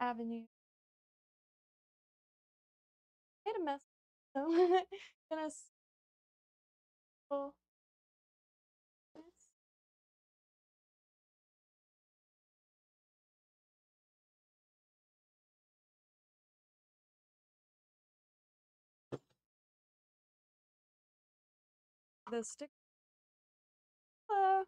Avenue. Made a mess. So gonna spill this. The stick. Hello.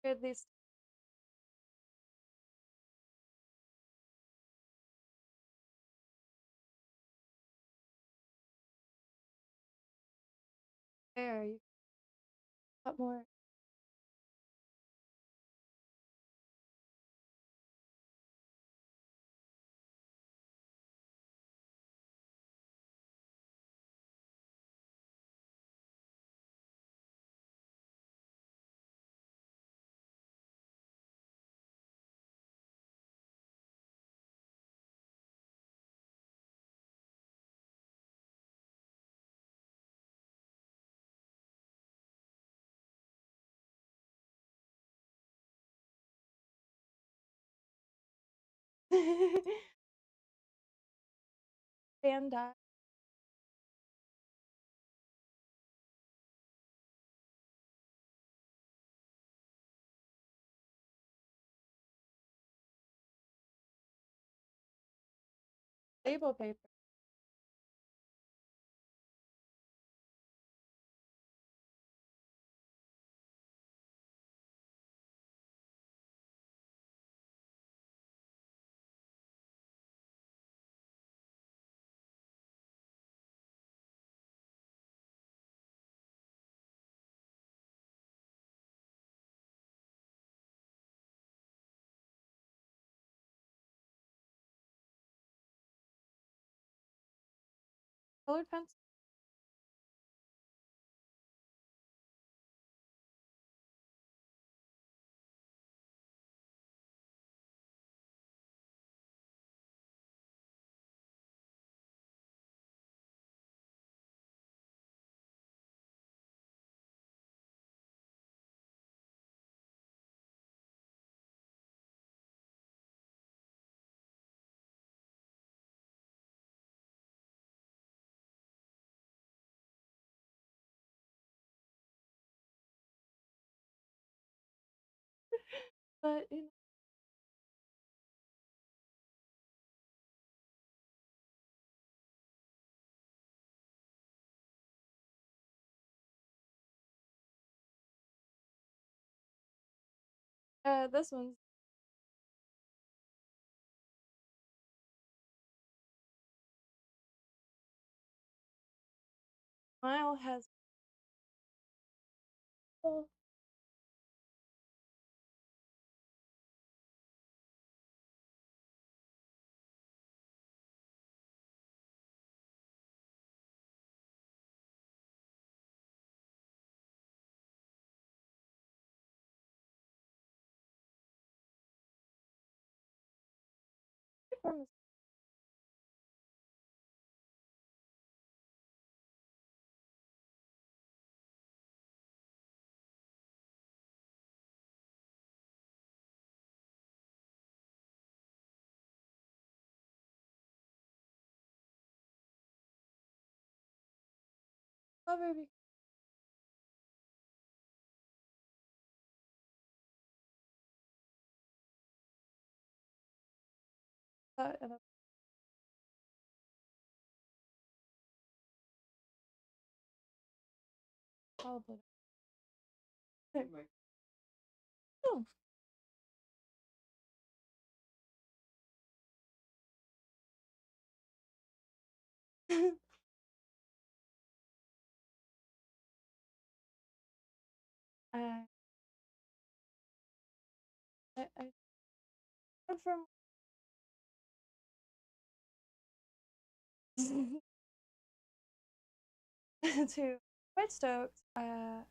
Here these. There you got more. Fan dye. Label paper. Colored pencil. But you know, this one's Smile has. Oh, from strawberry. And a solid. Oh. uh, I went from to quite stoked. A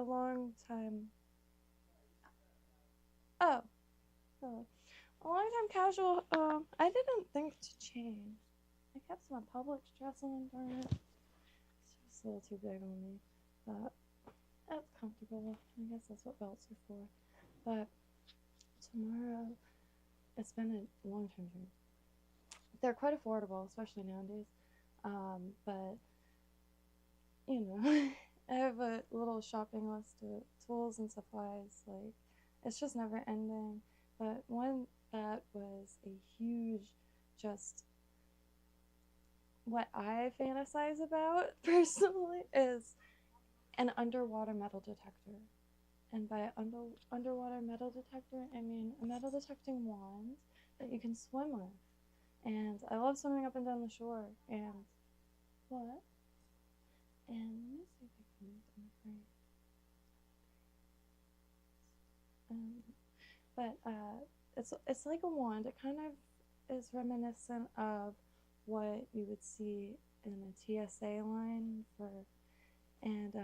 long time. Oh, oh, a long time casual. I didn't think to change. I kept my Publix dressing, darn it. It's just a little too big on me. But That's comfortable. I guess that's what belts are for. But tomorrow, it's been a long time dream. They're quite affordable, especially nowadays. But you know, I have a little shopping list of tools and supplies. Like, it's just never ending. But one that was a huge, just what I fantasize about personally is an underwater metal detector. And by underwater metal detector, I mean a metal detecting wand that you can swim with. And I love swimming up and down the shore. And what? And let me see if I can use it in frame. It's like a wand. It kind of is reminiscent of what you would see in a TSA line for and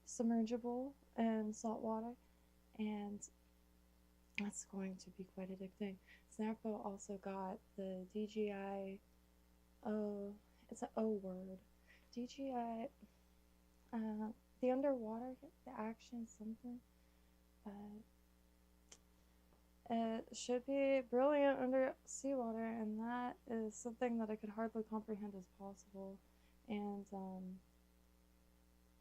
submergible and salt water, and that's going to be quite addicting. Snappo also got the DJI. Oh, it's an O word. DJI. The underwater, the action something. It should be brilliant under seawater, and that is something that I could hardly comprehend as possible, and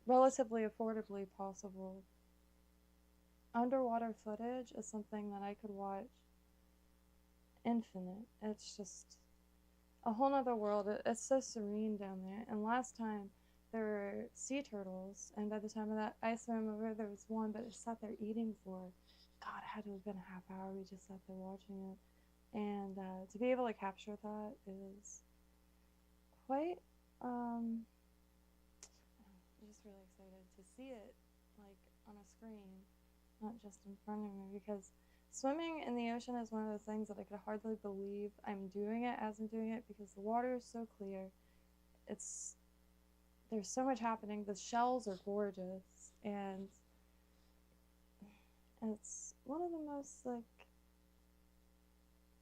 relatively affordably possible. Underwater footage is something that I could watch infinite. It's just a whole nother world. It's so serene down there. And last time there were sea turtles, and by the time of that I swam over, there was one, but it sat there eating for, God, it had to have been a half hour. We just sat there watching it. And to be able to capture that is quite, I'm just really excited to see it, like, on a screen, not just in front of me, because swimming in the ocean is one of those things that I could hardly believe I'm doing it as I'm doing it, because the water is so clear. There's so much happening. The shells are gorgeous, and it's one of the most, like,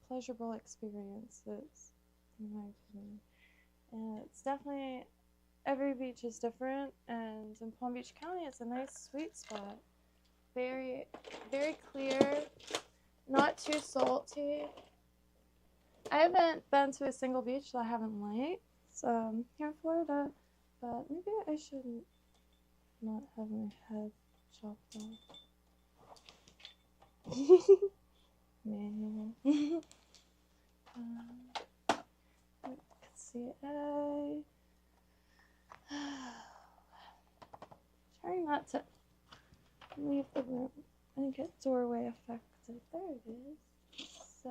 pleasurable experiences, in my opinion. And it's definitely, every beach is different, and in Palm Beach County, it's a nice sweet spot. Very, very clear, not too salty. I haven't been to a single beach that I haven't liked here in Florida, but maybe I shouldn't not have my head chopped off. Manual. Let's see. Trying not to leave the room and get doorway affected. There it is. So,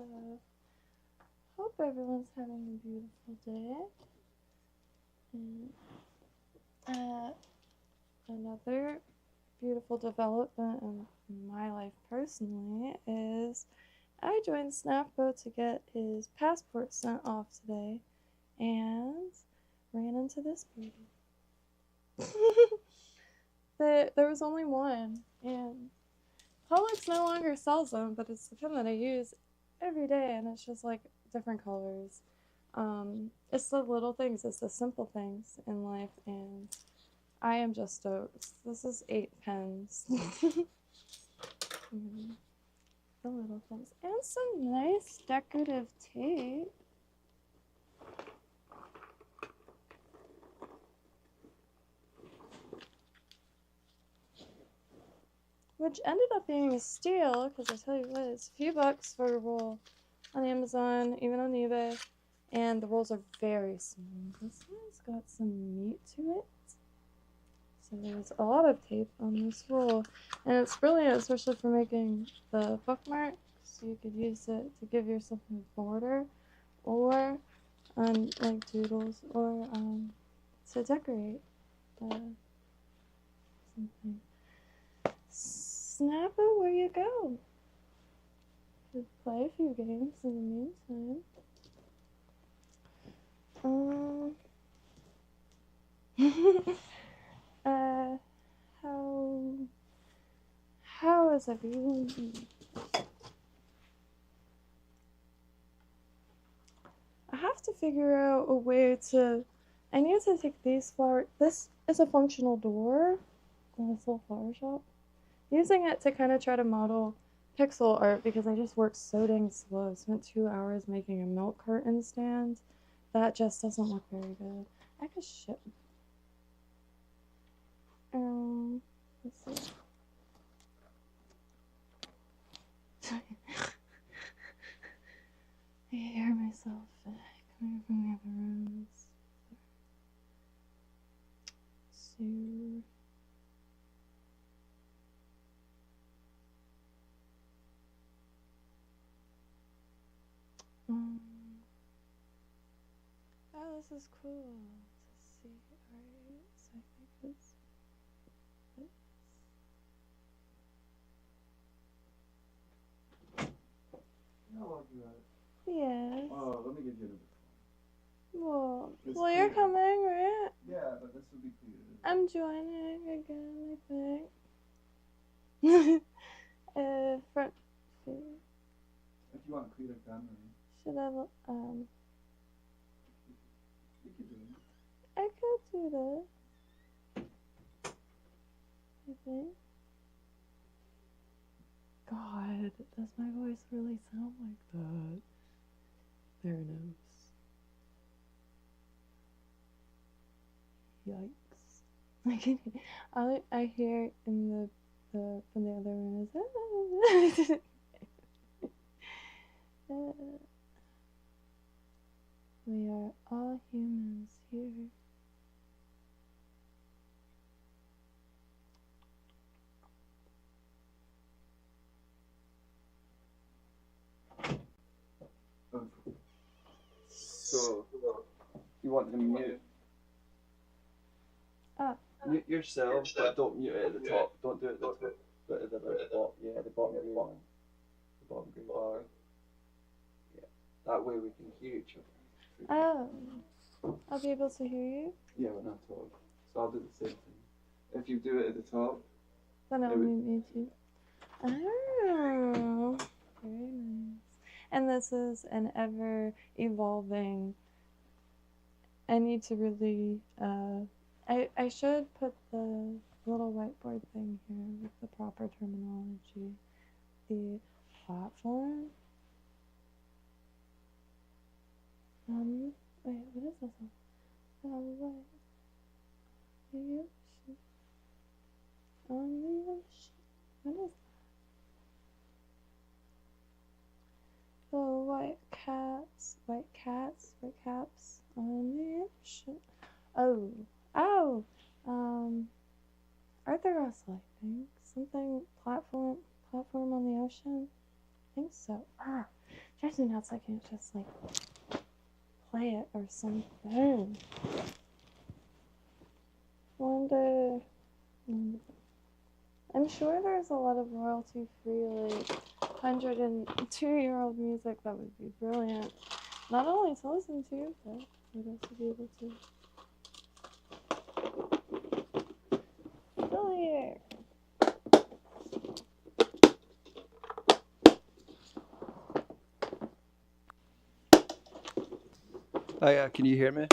hope everyone's having a beautiful day. And another beautiful development in my life personally is I joined Snapbo to get his passport sent off today, and ran into this beauty. There was only one, and Publix no longer sells them, but it's the pen that I use every day, and it's just like different colors. It's the little things, it's the simple things in life, and I am just stoked. This is 8 pens. The little things. And some nice decorative tape. Which ended up being a steal, because I tell you what, it's a few bucks for a roll on Amazon, even on eBay. And the rolls are very small. This one's got some meat to it. So there's a lot of tape on this roll. And it's brilliant, especially for making the bookmarks. You could use it to give yourself a border, or like doodles, or to decorate something. Snappo, where you go? Could play a few games in the meantime. How is everyone? I have to figure out a way to. I need to take these flowers. This is a functional door, in this little flower shop. Using it to kind of try to model pixel art because I just worked so dang slow. Spent 2 hours making a milk carton stand. That just doesn't look very good. I could ship. Let's see. I hear myself coming from the other rooms. So. Oh, this is cool to see. Alright, so I think it's this. How long you at it? Yes. Oh, let me give you another Well, It's you're clear. coming, right? Yeah, but this will be clear. I'm joining again, I think. Front feet. If you want to clear it down, Should I, you can do it. I could do that. I think. God, does my voice really sound like that? There it is. Yikes. I hear in the from the other room is we are all humans here. So, you want to mute? Mute yourself, but don't mute it at the top. Don't do it at the top. But at the bottom, yeah, the bottom green one. The bottom green bar. Yeah. That way we can hear each other. Oh, I'll be able to hear you? Yeah, when I talk. So I'll do the same thing. If you do it at the top, then I'll mute me too. Oh, very nice. And this is an ever evolving. I need to really, I should put the little whiteboard thing here with the proper terminology. The platform. Wait, what is this? What? The ocean. On the ocean. What is that? The white caps on the ocean. Oh, Arthur Ross, I think. Something platform on the ocean. I think so. Drives me nuts. I can't just like play it or something. One day. I'm sure there's a lot of royalty-free, like 102-year-old music that would be brilliant. Not only to listen to, but would also be able to. Still here. Hi, can you hear me?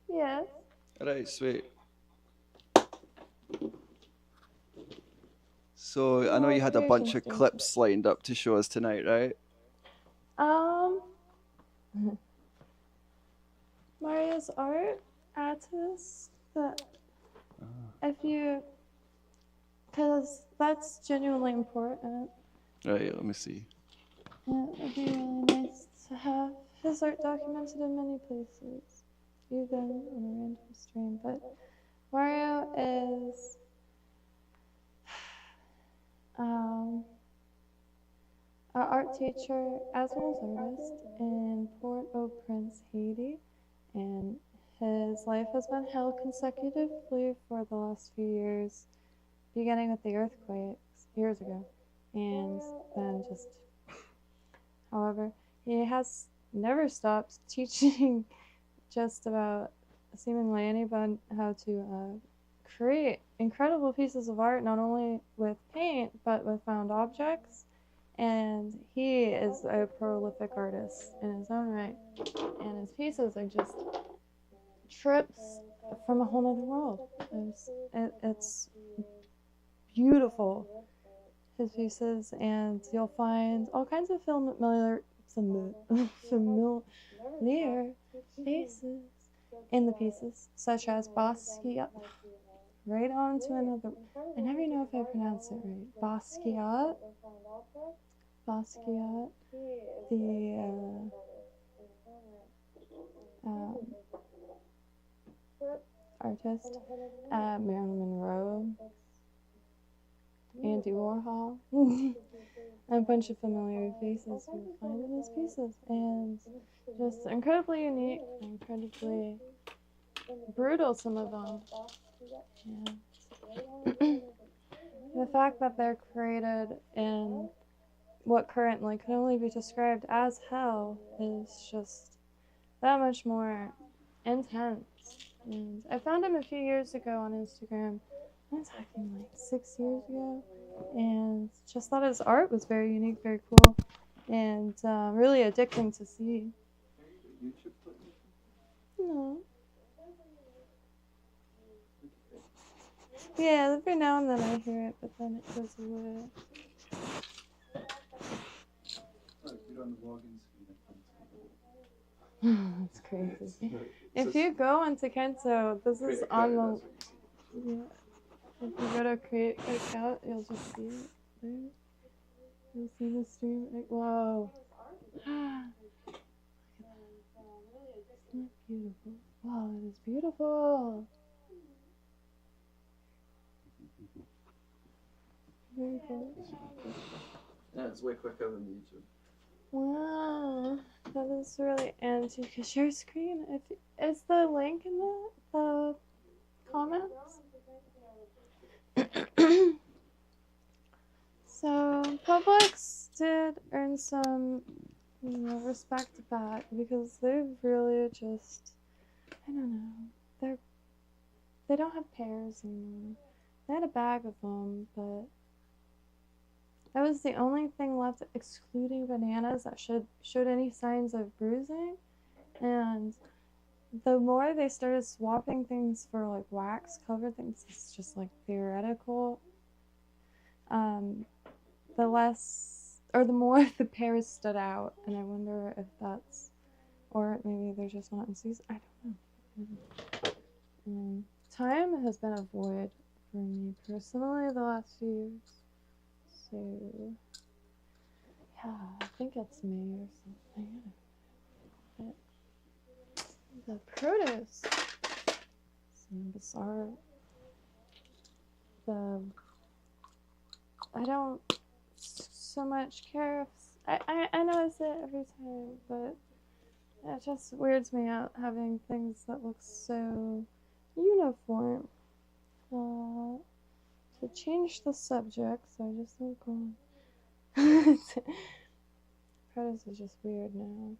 Yes. Alright, sweet. So I know you had a bunch of clips lined up to show us tonight, right? Mario's art artist. That if you, because that's genuinely important. Right, let me see. Yeah, it'd be really nice to have his art documented in many places, even on a random stream. But Mario is an art teacher as well as artist in Port-au-Prince, Haiti, and his life has been held consecutively for the last few years, beginning with the earthquakes years ago, and then just, however, he has never stopped teaching just about seemingly anybody how to create incredible pieces of art, not only with paint, but with found objects. And he is a prolific artist in his own right. And his pieces are just trips from a whole other world. It's beautiful, his pieces, and you'll find all kinds of familiar faces in the pieces, such as Basquiat, right on to another. I never know if I pronounce it right. Basquiat, the artist, Marilyn Monroe, Andy Warhol, and a bunch of familiar faces you'll find in his pieces, and just incredibly unique, incredibly brutal, some of them. And the fact that they're created in what currently can only be described as hell is just that much more intense. And I found him a few years ago on Instagram. I'm talking like 6 years ago, and just thought his art was very unique, very cool, and really addicting to see. No. Yeah, every now and then I hear it, but then it goes away. That's crazy. If you go into Kynto, this is on the. Yeah. If you go to create an account, you'll just see it there. You'll see the stream. Whoa. Isn't that beautiful? Wow, it is beautiful. Very cool. Yeah, it's way quicker than YouTube. Wow, that is really. And you can share screen. Is the link in the comments? So Publix did earn some, respect back because they've really just, I don't know, they don't have pears anymore. They had a bag of them, but that was the only thing left, excluding bananas, that showed any signs of bruising. And the more they started swapping things for like wax covered things, it's just like theoretical. The less, or the more the pears stood out, and I wonder if that's, or maybe they're just not in season. I don't know. Time has been a void for me personally the last few years. So yeah, I think it's May or something. The produce. Some bizarre. I don't so much care if I notice it every time, but it just weirds me out having things that look so uniform. To change the subject, so I just don't go on. Produce is just weird now.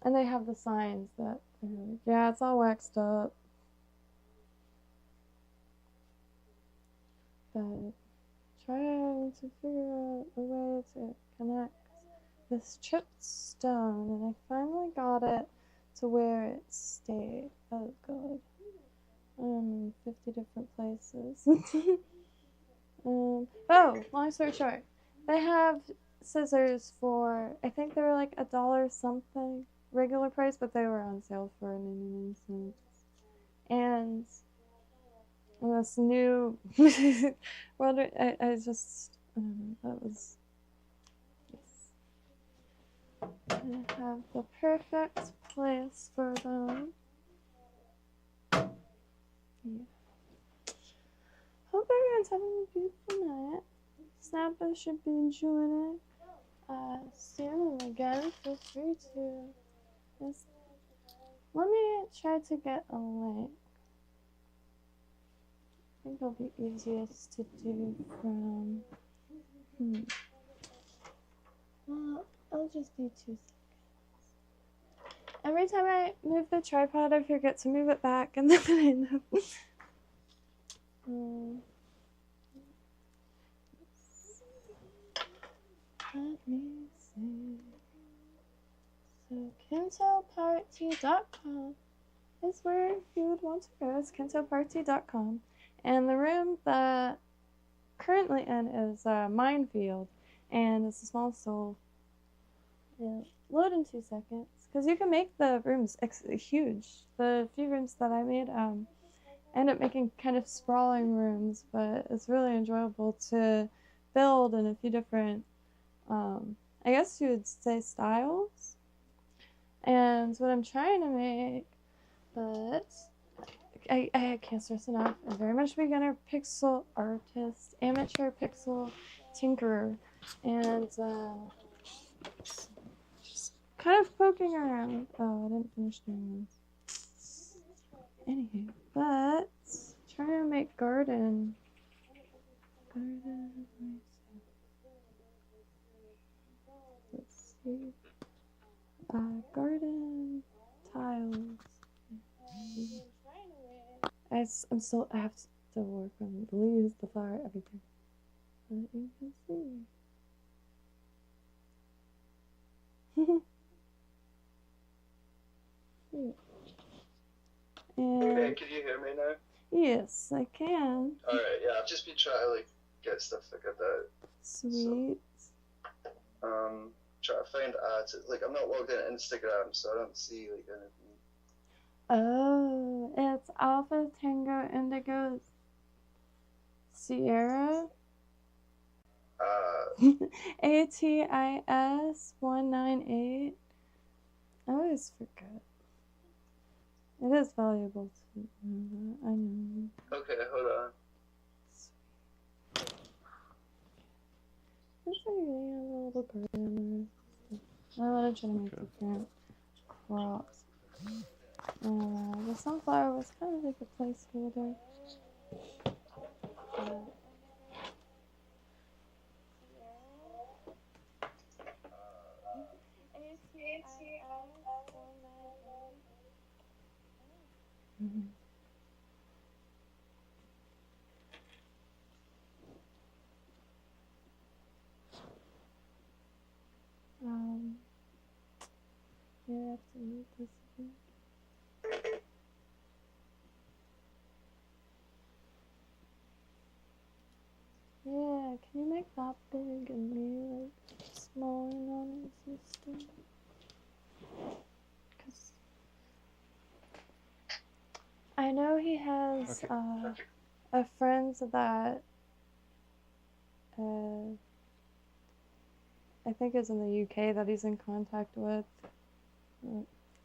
And they have the signs that they're like, yeah, it's all waxed up. But trying to figure out a way to connect this chipped stone, and I finally got it to where it stayed. Oh god. 50 different places. Oh, long story short, they have scissors for, I think they were like $1 something regular price, but they were on sale for 99 cents. And this new world, I just, I don't know, that was, yes. I have the perfect place for them. Yeah. Hope everyone's having a beautiful night. Snapper should be enjoying it soon, and again, feel free to just let me try to get a link. I think it'll be easiest to do from well, I'll just do 2 seconds. Every time I move the tripod, I forget to move it back, and then I end up let me see. So KyntoParty.com. is where you would want to go. It's KyntoParty.com. And the room that currently in is a minefield, and it's a small soul. Yeah, load in 2 seconds, because you can make the rooms huge. The few rooms that I made end up making kind of sprawling rooms, but it's really enjoyable to build in a few different, I guess you would say, styles. And what I'm trying to make, but I can't stress enough, I'm very much beginner pixel artist, amateur pixel tinkerer, and just kind of poking around. Oh, I didn't finish doing this. Anywho, but trying to make garden. Let's see. Garden tiles. I have to work on the leaves, the flower, everything. But you can see. Okay, can you hear me now? Yes, I can. Alright, yeah, I've just been trying to like get stuff figured out. Sweet. So, trying to find ads. Like I'm not logged into Instagram, so I don't see like anything. Oh, it's Alpha Tango Indigo Sierra. ATIS 198. I always forget. It is valuable to know that. I know. Okay, hold on. This is a little garden. I want to try to make different crops. The sunflower was kind of like a placeholder. Yeah, I have to move this again. Yeah, can you make that big and me like smaller non-existent? Because I know he has a friend that I think is in the UK that he's in contact with.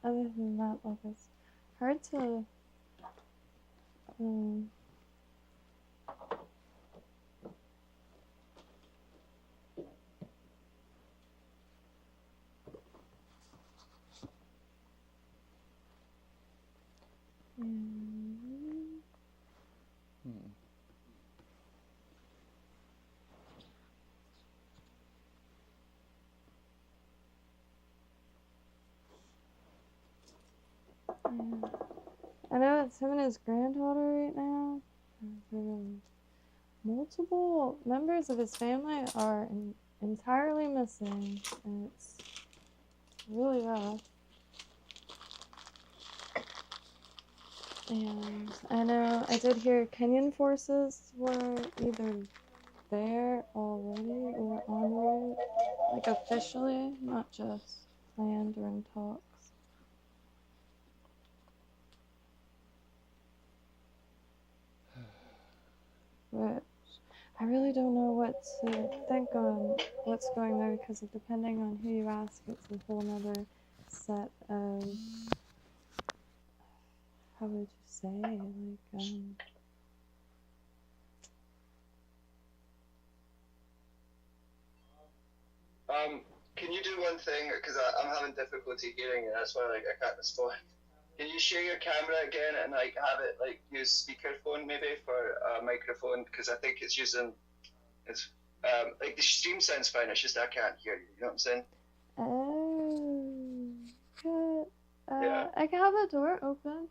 Other than that, like it's hard to I know it's him and his granddaughter right now. Multiple members of his family are entirely missing, and it's really rough. And I know I did hear Kenyan forces were either there already or en route, like officially, not just planned or in talks. But I really don't know what to think on what's going there, because depending on who you ask, it's a whole nother set of, how would you say, can you do one thing? Because I'm having difficulty hearing you, that's why like I can't respond. Can you share your camera again and like have it like use speakerphone maybe for a microphone? Because I think it's using like the stream sounds fine. It's just I can't hear you. You know what I'm saying? Oh, good. Yeah. I can have the door open.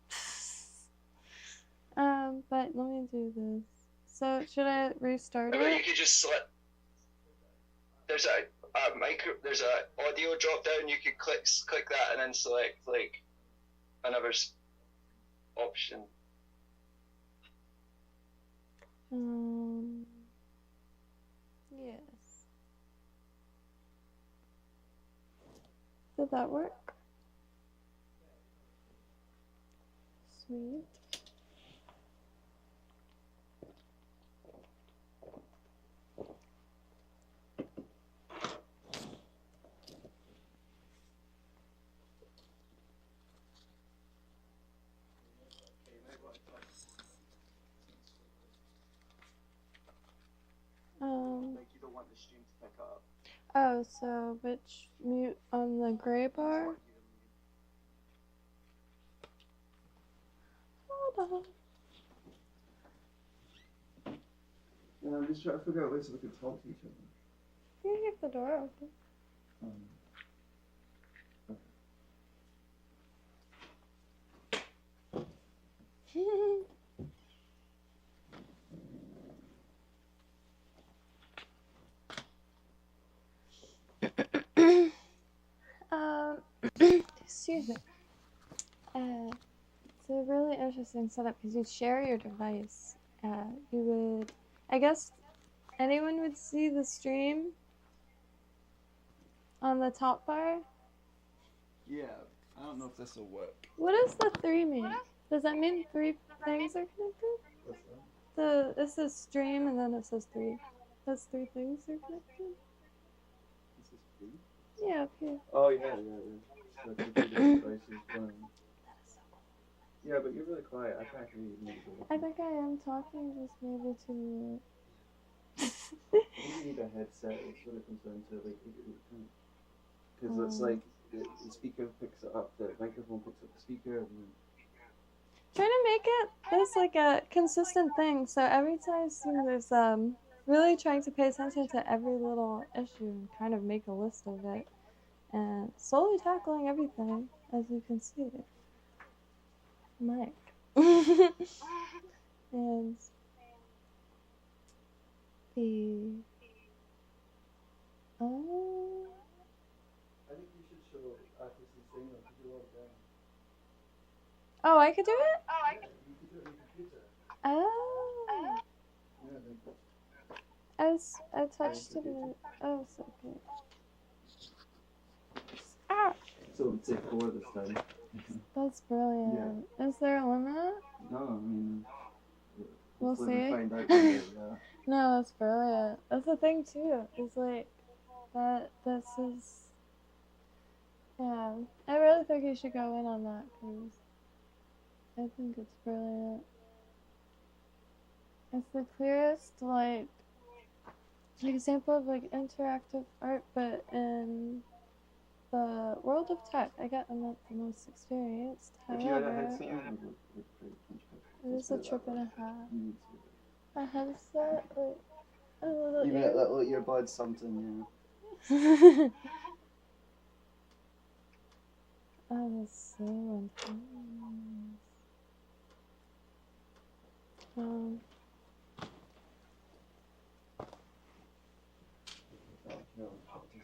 But let me do this. So should I restart it? You could just select. There's there's a audio drop down. You could click that and then select like another. option. Yes. Did that work? Sweet. Like you don't want the stream to pick up. Oh, so which mute on the gray bar? Hold on. Yeah, I'm just trying to figure out ways so we can talk to each other. You can keep the door open. Excuse me. It's a really interesting setup because you share your device. You would, I guess, anyone would see the stream on the top bar. Yeah, I don't know if this will work. What does the 3 mean? Does that mean 3 things are connected? What's that? It says stream and then it says 3. Those 3 things are connected? This is free? Yeah, up here. Oh, yeah. So it's the devices going. Yeah, but you're really quiet. I can't hear you. I think I am talking just maybe too mute. I think you need a headset. It's what it comes down to. Because it's like the speaker picks it up, the microphone picks up the speaker, and then. Trying to make it this like a consistent thing. So every time there's really trying to pay attention to every little issue and kind of make a list of it, and slowly tackling everything as you can see. Mike. And the I think you should show Atlas's thing on your down. Oh, I could do it? You could do it on your computer. Oh. Yeah, I touched it. Oh, so good. Ah! So it's say 4 this time. That's brilliant. Yeah. Is there a limit? No, I mean, we'll see. Find out later, yeah. No, that's brilliant. That's the thing too. Is like that. This is. Yeah, I really think you should go in on that because I think it's brilliant. It's the clearest like example of like interactive art, but in the world of tech. I'm not the most experienced. If you had a headset on, it is a trip and a half. A headset, like a little even ear. that little earbud, something, yeah. Oh, that's so intense.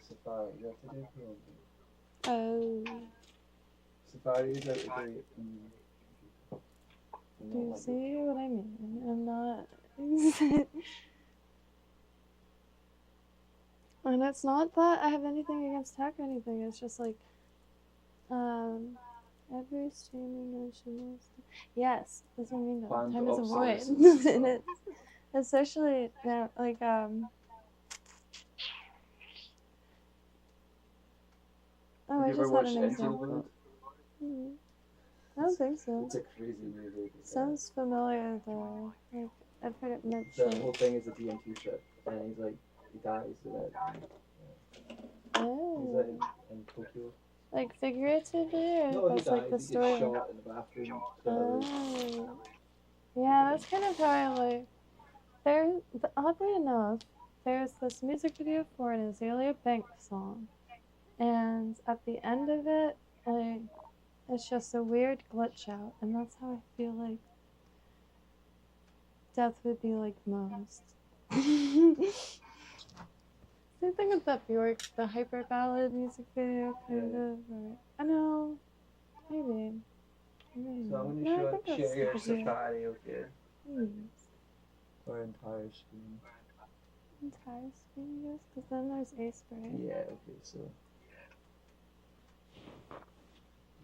Safari, you have to do Chrome. Oh. Safari is out of date. Do you see what I mean? I'm not. And it's not that I have anything against tech or anything. It's just like, every streaming mention is. Yes, that's what I mean. Time is a void, and it's especially now, like Oh, have I you just ever had watched an example. I don't think so. It's a crazy movie. Sounds familiar though. Like I've heard it The mentioned. whole thing is a DMT trip, and he's like, he dies in it. Oh. He's like in Tokyo. Like figuratively, or no, that's like the story? He gets shot in the bathroom. Oh. Yeah, that's kind of how I like. There's, oddly enough, there's this music video for an Azalea Banks song, and at the end of it, like, it's just a weird glitch out, and that's how I feel like death would be like most. Same thing with that Bjork, the hyper ballad music video, kind of. Or, I know, maybe. So I'm No, I going think to that's share your easier. Safari, okay? Hmm. Our entire screen. Entire screen, yes, because then there's A spray. Yeah, okay, so.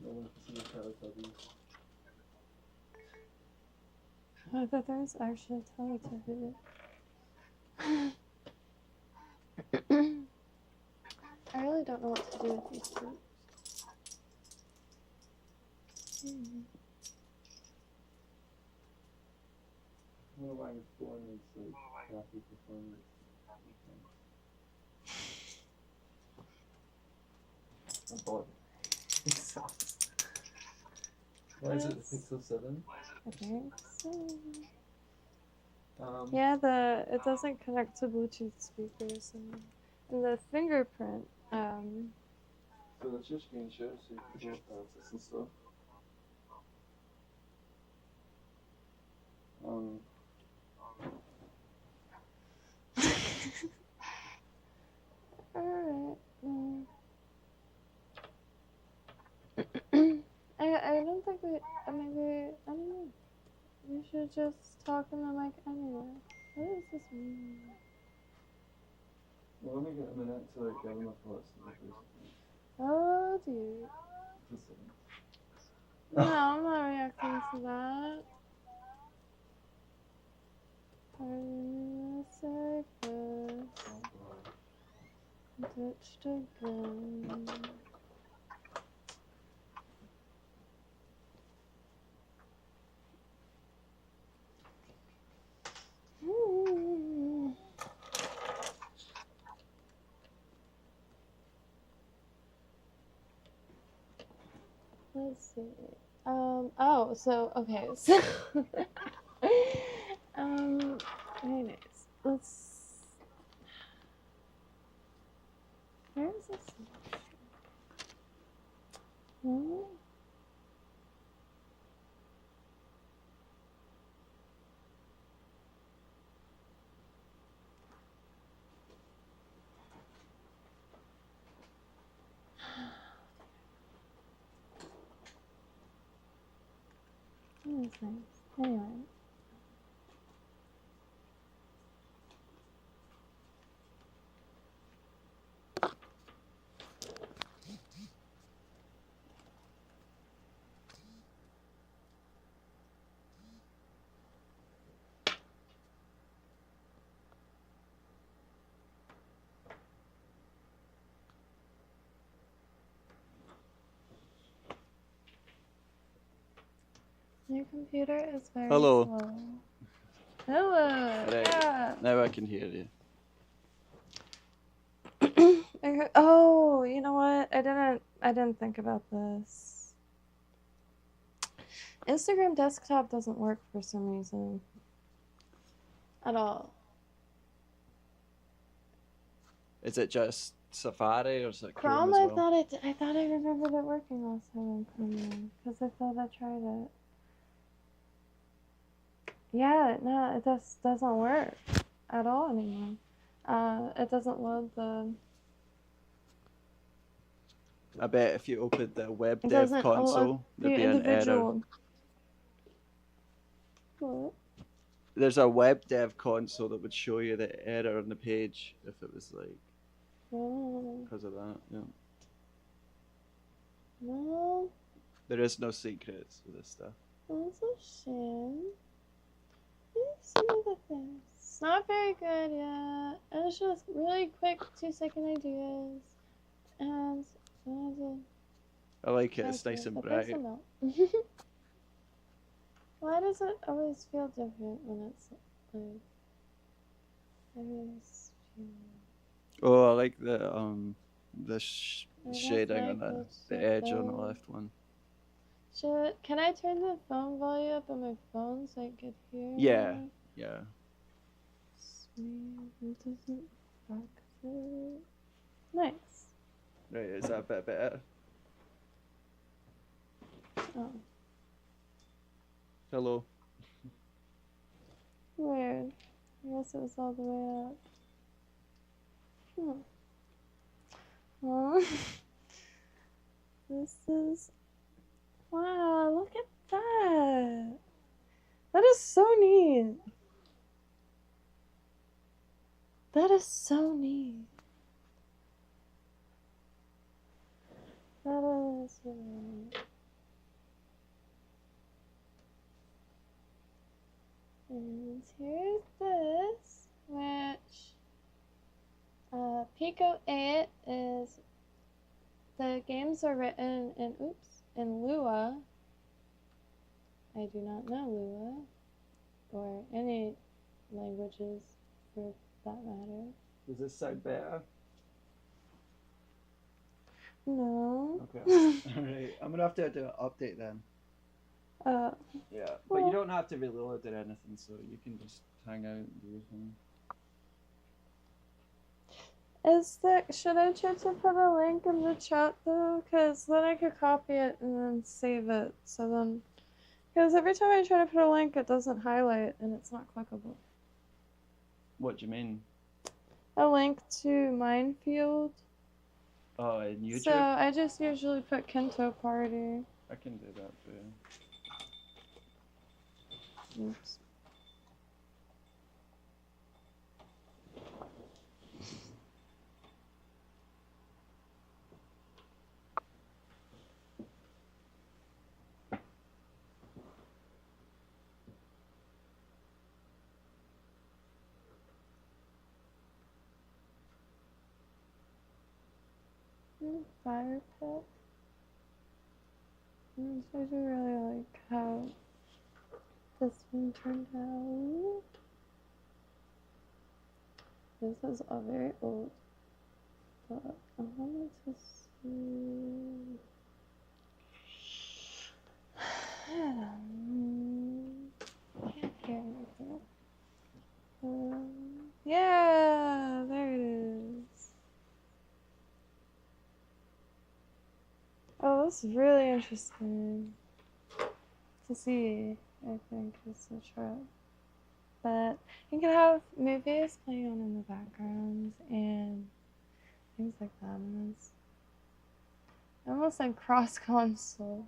No one can see the Teletubbies. I thought there was actually a Teletubby. I really don't know what to do with these fruits. I don't know why your phone is like crappy performance. I bought it. It sucks. Why is it the Pixel 7? I think so. Um, Yeah, it doesn't connect to Bluetooth speakers and the fingerprint. So that's your screen share, so you can go past this and stuff. Alright. I don't think we. Maybe. I don't know. We should just talk in the mic anyway. What does this mean? Well, let me get a minute to like gather my thoughts and like this. Oh dear. Just a second. No, I'm not reacting to that. Pardon the surface. Touched again. Let's see. Oh, so, okay, so, anyways, where is this? Hmm? That is nice. Anyway. Your computer is very Hello. slow. Hello. Right. Yeah. Now I can hear you. Oh, you know what? I didn't think about this. Instagram desktop doesn't work for some reason. At all. Is it just Safari or is it Chrome, Chrome as I well? thought I remembered it working last time on Chrome because I thought I tried it. Yeah, no, it just doesn't work at all anymore. It doesn't load the. I bet if you opened the web It dev doesn't load console, the there'd be an error. individual. What? There's a web dev console that would show you the error on the page if it was like No. because of that. Yeah. No. There is no secrets with this stuff. That's a shame. Here's some other things. It's not very good yet. And it's just really quick 2-second ideas. And I like it. It's nice and bright. Why does it always feel different when it's like everything's Oh, I like the that's shading my on cool the shit, edge on the though. left one. Can I turn the phone volume up on my phone so I could hear? Yeah, yeah. Sweet. It doesn't exit. Nice. Right, is that a bit better? Oh. Hello. Weird. I guess it was all the way up. Well, this is. Wow, look at is so neat. That is so neat. That is really neat. And here's this, which Pico 8 is, the games are written in Lua. I do not know Lua, or any languages for that matter. Does this sound better? No. Okay. Alright, I'm gonna have to do an update then. Uh, Yeah, but you don't have to reload or anything, so you can just hang out and do your thing. should I try to put a link in the chat though? Because then I could copy it and then save it. So then, because every time I try to put a link, it doesn't highlight and it's not clickable. What do you mean? A link to Minefield. Oh, in YouTube? So I just usually put Kynto Party. I can do that too. Oops. Fire pit. I do really like how this one turned out. This is a very old, but I wanted to see. Can't hear anything. Yeah, there it is. Oh, this is really interesting to see, I think, is the trip. But you can have movies playing on in the background and things like that. And it's almost like cross console.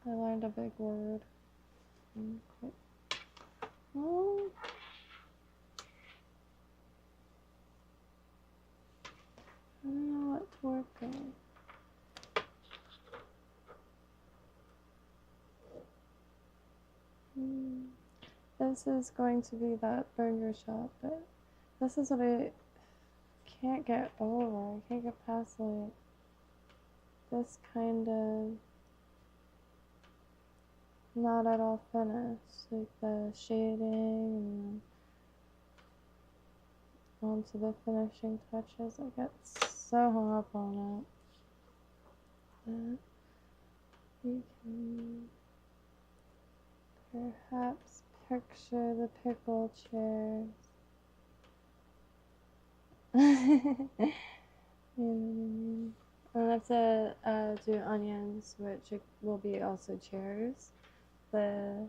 I learned a big word. Oh. I don't know what to work on. This is going to be that burger shop, but this is what I can't get over. I can't get past like this kind of not at all finished, like the shading and onto the finishing touches. I get so hung up on it. But you can perhaps picture the pickle chairs. I'll have to do onions, which will be also chairs. The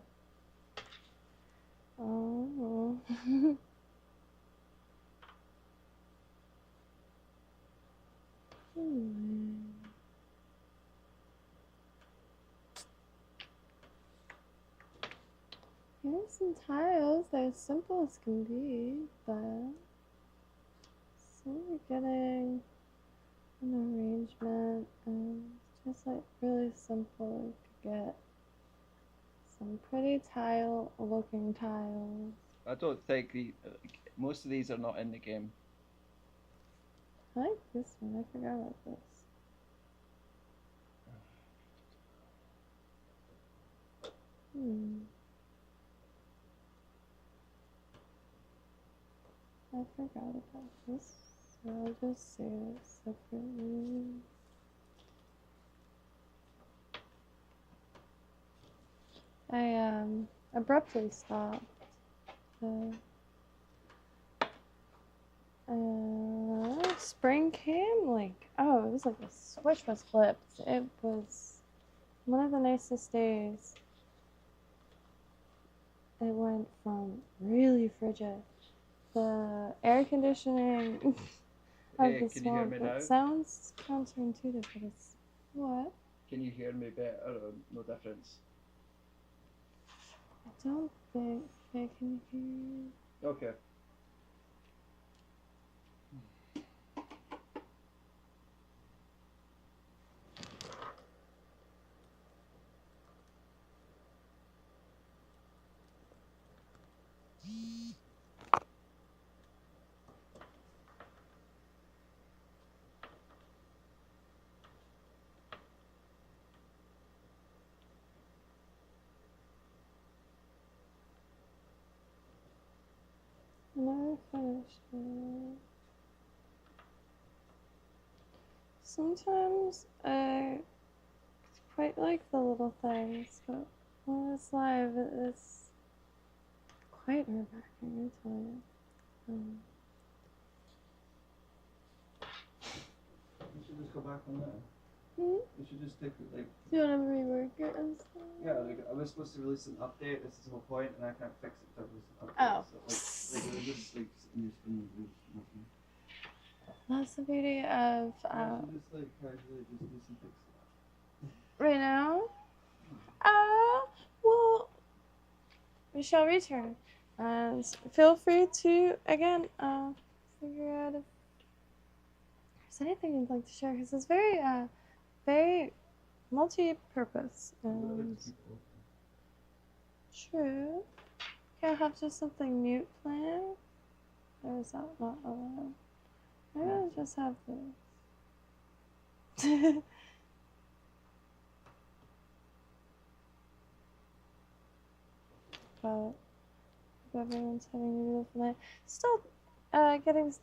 oh. Here's some tiles. They're as simple as can be, but so we're getting an arrangement and just like really simple. You could get some pretty tile looking tiles. I don't think most of these are not in the game. I like this one. I forgot about this. I forgot about this, so I'll just say it separately. I abruptly stopped. Spring came like, oh, it was like the switch was flipped. It was one of the nicest days. It went from really frigid. The air conditioning of the swamp. It sounds counterintuitive, but it's what? Can you hear me better or no difference? I don't think they can hear. Okay. I never finished it. Sometimes I quite like the little things, but when it's live, it's quite nerve-wracking, I tell you. You should just go back on there. Hmm? You should just take like. Do you want to rework it and stuff? Yeah, like I was supposed to release an update. This is the whole point, and I can't fix it without releasing an update. Oh. So it was just like in your screen, there's nothing. That's the beauty of You should just like casually just do some fixing. right now. Well, we shall return, and feel free to again figure out if there's anything you'd like to share, because it's very multi-purpose and true. Can't have just something mute playing. Or is that not allowed? Maybe I'll just have this. But hope everyone's having a beautiful night. Still getting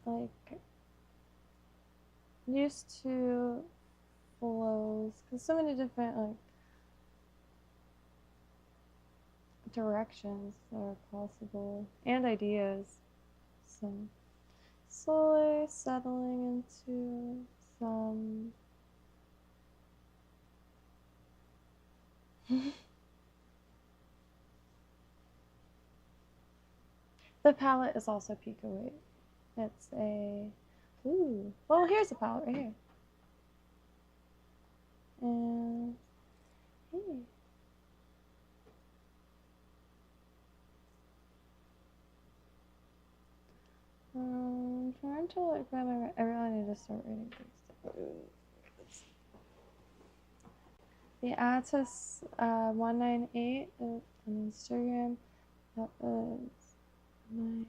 like used to flows, because so many different like directions are possible and ideas. So slowly settling into some the palette is also Pico 8. It's a well, here's a palette right here. And hey. I'm trying to like grab my. I really need to start writing things. The Atis 198 on Instagram. That was my.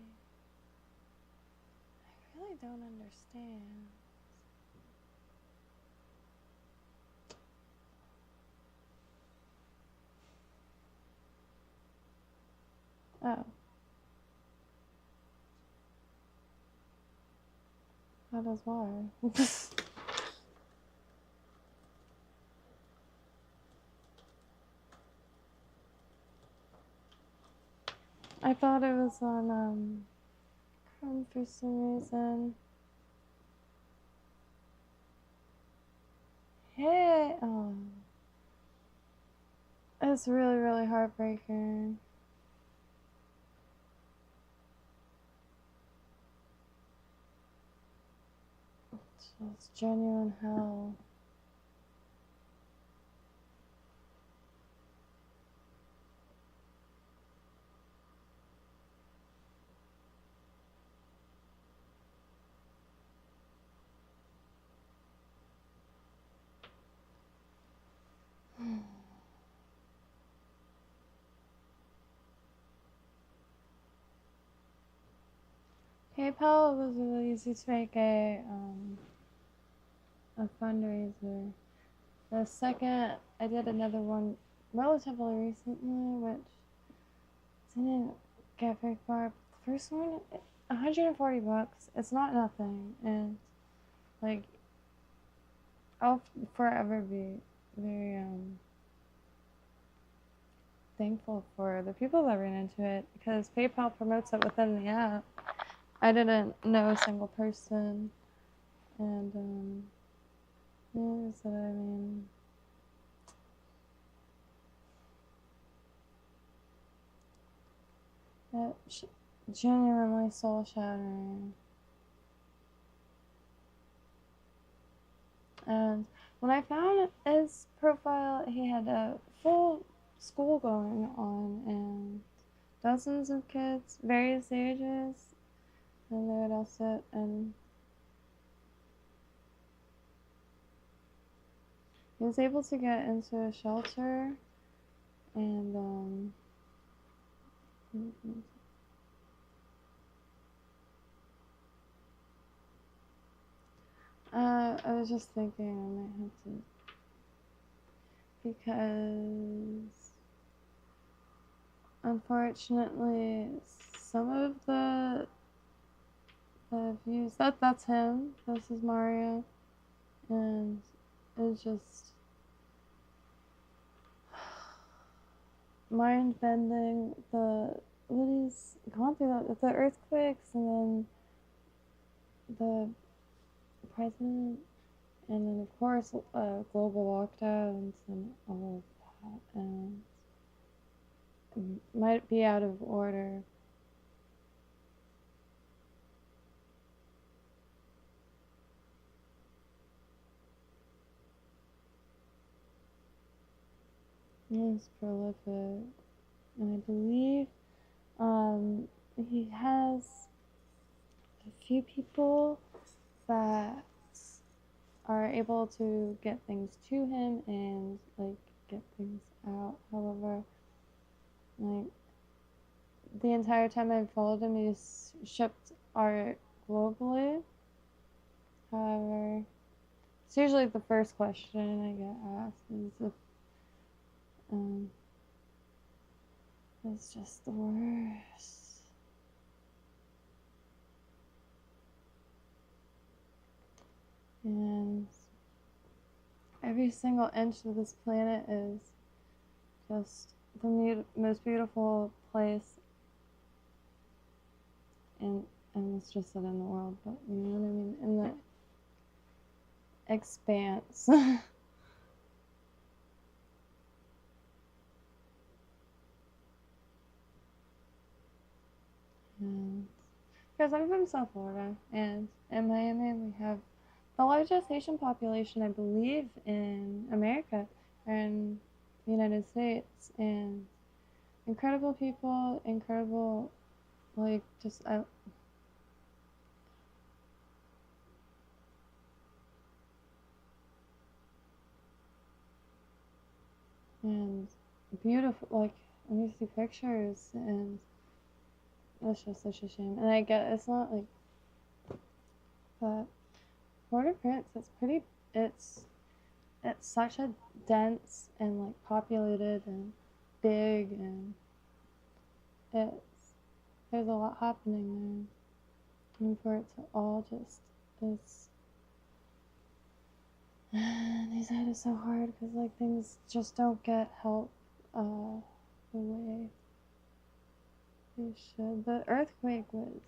I really don't understand. Oh. That is why. I thought it was on Chrome for some reason. Hey, it's really, really heartbreaking. It's genuine hell. PayPal was really easy to make a fundraiser. The second, I did another one relatively recently, which didn't get very far. The first one, $140. It's not nothing, and like I'll forever be very thankful for the people that ran into it, because PayPal promotes it within the app. I didn't know a single person, and so I mean, it's genuinely soul shattering. And when I found his profile, he had a full school going on, and dozens of kids, various ages, and they would all sit and he was able to get into a shelter, and I was just thinking I might have to, because unfortunately some of the views, that's him, this is Mario, and it's just mind bending, what he's gone through, the earthquakes, and then the president, and then of course global lockdowns and all of that, and it might be out of order. He's prolific, and I believe he has a few people that are able to get things to him and like get things out. However, like the entire time I've followed him, he's shipped art globally. However, it's usually the first question I get asked is if it's just the worst. And every single inch of this planet is just the most beautiful place, and let's just said in the world, but you know what I mean, in the expanse. And because I'm from South Florida, and in Miami we have the largest Asian population, I believe, in America or in the United States, and incredible people, incredible, like, just and beautiful, like, when you see pictures, and it's just such a shame. And I get it's not like, but Port-au-Prince, it's such a dense and like populated and big, and there's a lot happening there, and for it to all just is. And he said it's so hard because like things just don't get help the way they should. The earthquake was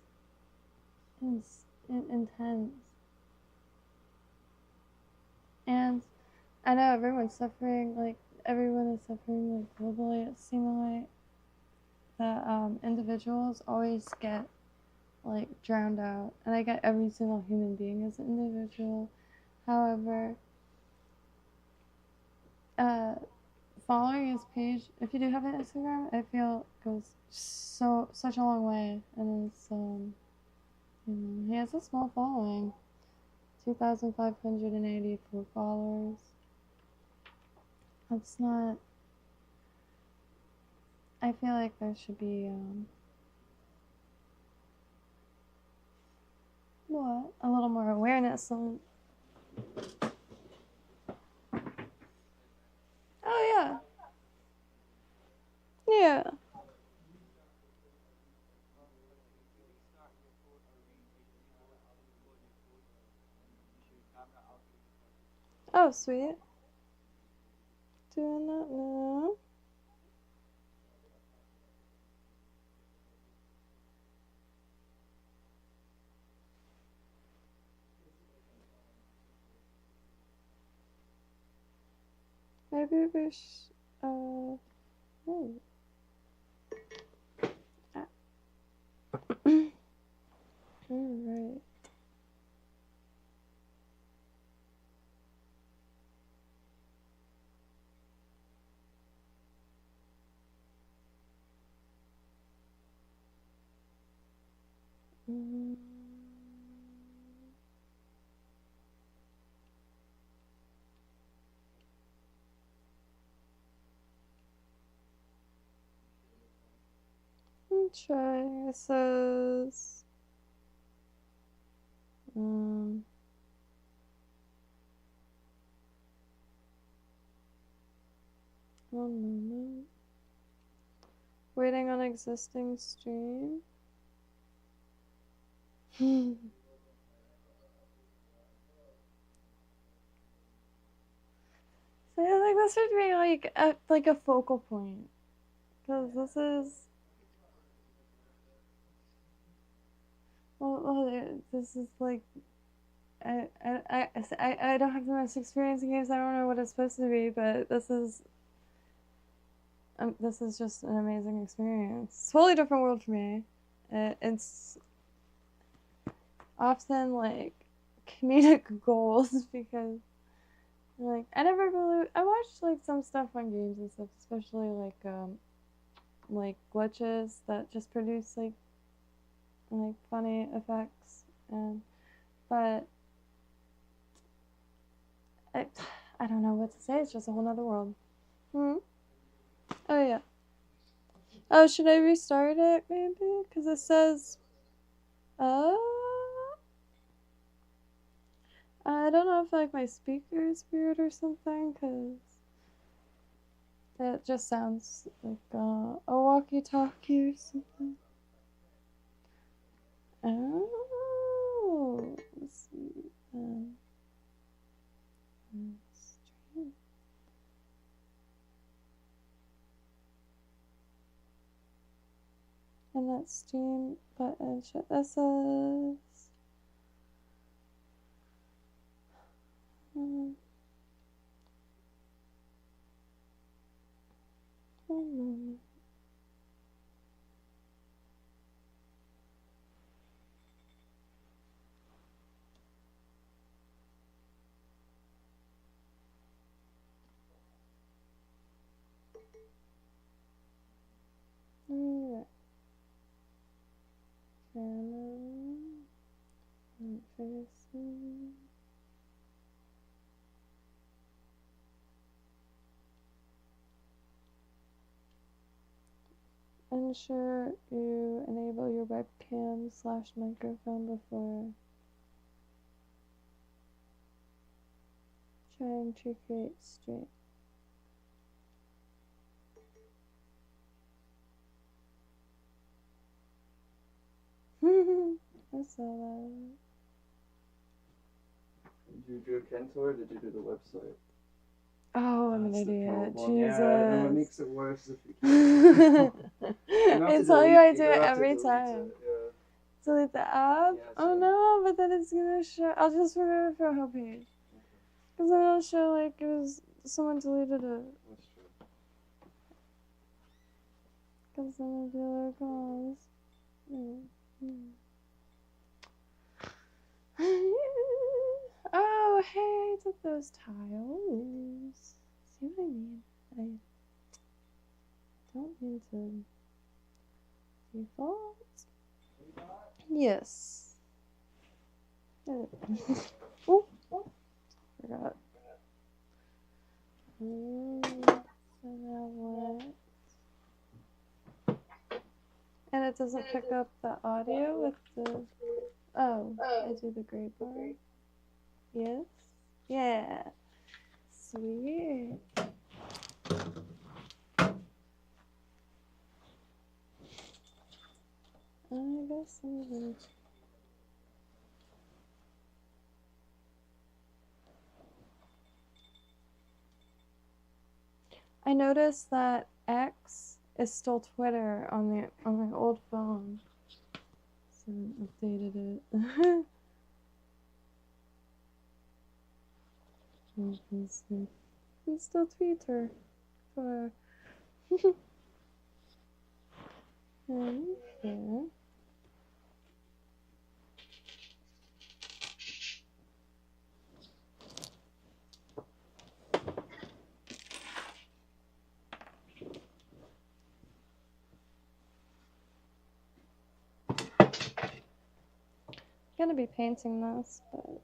intense, and I know everyone's suffering. Like everyone is suffering like globally. It seems like that individuals always get like drowned out, and I get every single human being is an individual. However, following his page, if you do have an Instagram, I feel goes such a long way, and it's he has a small following, 2,584 followers. That's not. I feel like there should be a little more awareness on. Oh yeah. Yeah. Oh, sweet. Doing that now. Maybe we should, oh. Alright. Mm. Try. It says, 1 moment. Waiting on existing stream. So I think this would be like a focal point, because this is this is like I don't have the most experience in games. I don't know what it's supposed to be, but this is just an amazing experience. It's a totally different world for me. It's often like comedic goals because like I never really I watched like some stuff on games and stuff, especially like glitches that just produce like funny effects, and but I don't know what to say. It's just a whole nother world. Oh yeah. Oh, should I restart it maybe? Because it says I don't know if like my speaker is weird or something, because it just sounds like a walkie-talkie or something. Oh, let's see. Stream. And that Steam button should this says facing. Ensure you enable your webcam/microphone before trying to create stream. I saw that. Did you do Kynto or did you do the website? Oh, I'm an That's the idiot. problem. Jesus. Yeah, no, it makes it worse if you can't. I tell you, I do it every time. Yeah. Delete the app? Yeah, Oh same. no, but then it's gonna show. I'll just remove it from a homepage. Because then it'll show like it was someone deleted it. That's true. Because then it'll be like, oh, oh, hey, I did those tiles. See what I mean? I don't mean to default. Yes. Oh, forgot. So now what? And it doesn't pick up the audio with the. Oh, I do the gray bar. Yes. Yeah. Sweet. I guess I'm gonna. I noticed that X is still Twitter on my old phone, so I updated it. It's still Twitter. For yeah. gonna be painting this, but